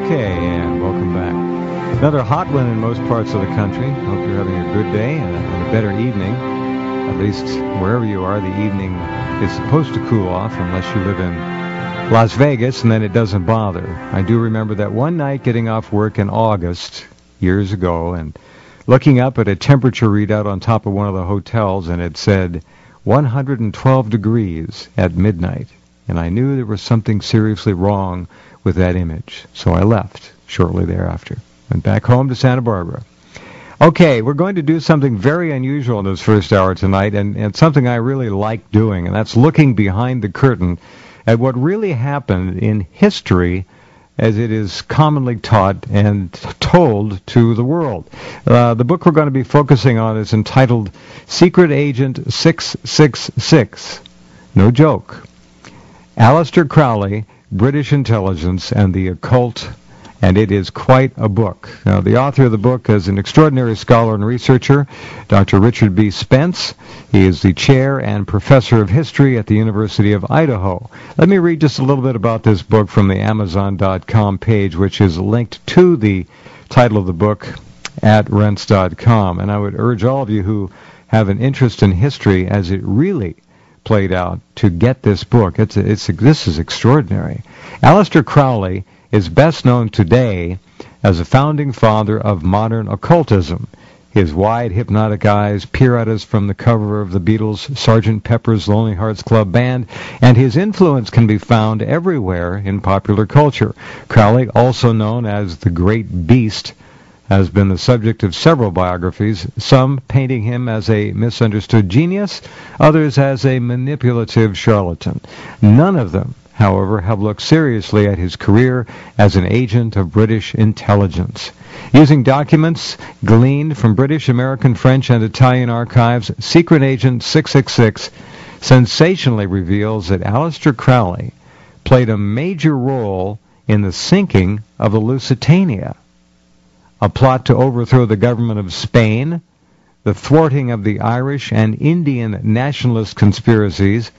Okay, and welcome back. Another hot one in most parts of the country. Hope you're having a good day and a better evening. At least wherever you are, the evening is supposed to cool off unless you live in Las Vegas, and then it doesn't bother. I do remember that one night getting off work in August, years ago, and looking up at a temperature readout on top of one of the hotels, and it said 112 degrees at midnight. And I knew there was something seriously wrong with that image. So I left shortly thereafter. Went back home to Santa Barbara. Okay, we're going to do something very unusual in this first hour tonight, and something I really like doing, and that's looking behind the curtain at what really happened in history as it is commonly taught and told to the world. The book we're going to be focusing on is entitled Secret Agent 666. No joke. Aleister Crowley, British Intelligence and the Occult, and it is quite a book. Now, the author of the book is an extraordinary scholar and researcher, Dr. Richard B. Spence. He is the chair and professor of history at the University of Idaho. Let me read just a little bit about this book from the Amazon.com page, which is linked to the title of the book at Rense.com. And I would urge all of you who have an interest in history as it really played out to get this book. This is extraordinary. Aleister Crowley is best known today as a founding father of modern occultism. His wide, hypnotic eyes peer at us from the cover of the Beatles' Sgt. Pepper's Lonely Hearts Club Band, and his influence can be found everywhere in popular culture. Crowley, also known as the Great Beast, has been the subject of several biographies, some painting him as a misunderstood genius, others as a manipulative charlatan. None of them, however, have looked seriously at his career as an agent of British intelligence. Using documents gleaned from British, American, French, and Italian archives, Secret Agent 666 sensationally reveals that Aleister Crowley played a major role in the sinking of the Lusitania, a plot to overthrow the government of Spain, the thwarting of the Irish and Indian nationalist conspiracies,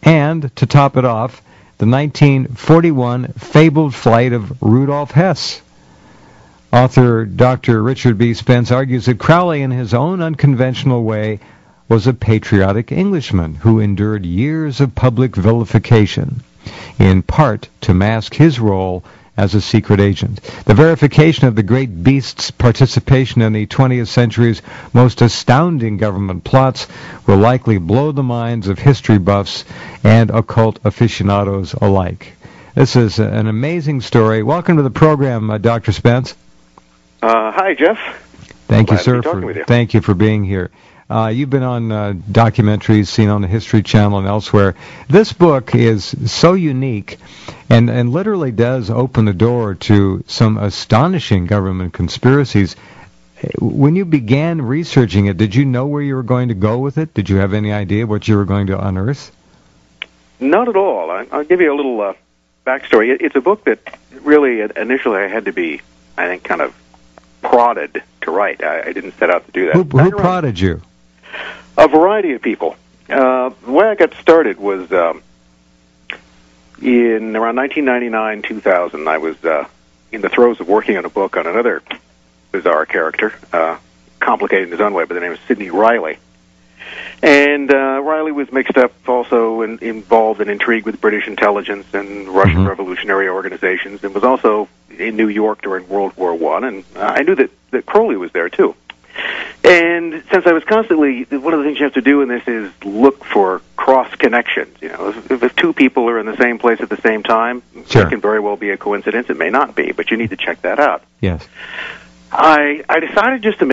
and, to top it off, the 1941 fabled flight of Rudolf Hess. Author Dr. Richard B. Spence argues that Crowley, in his own unconventional way, was a patriotic Englishman who endured years of public vilification, in part to mask his role as a secret agent. The verification of the Great Beast's participation in the 20th century's most astounding government plots will likely blow the minds of history buffs and occult aficionados alike. This is an amazing story. Welcome to the program, Dr. Spence. Hi, Jeff. Thank you, sir. Thank you for being here. You've been on documentaries seen on the History Channel and elsewhere. This book is so unique and literally does open the door to some astonishing government conspiracies. When you began researching it, did you know where you were going to go with it? Did you have any idea what you were going to unearth? Not at all. I'll give you a little backstory. It's a book that really initially I had to be, I think, kind of prodded to write. I didn't set out to do that. Who prodded you? A variety of people. The way I got started was in around 1999, 2000. I was in the throes of working on a book on another bizarre character, complicated in his own way, by the name of Sidney Riley. And Riley was mixed up also and involved in intrigue with British intelligence and Russian revolutionary organizations, and was also in New York during World War I, and I knew that Crowley was there, too. And since I was constantly, one of the things you have to do in this is look for cross-connections. You know, if two people are in the same place at the same time, sure, it can very well be a coincidence. It may not be, but you need to check that out. Yes. I decided just to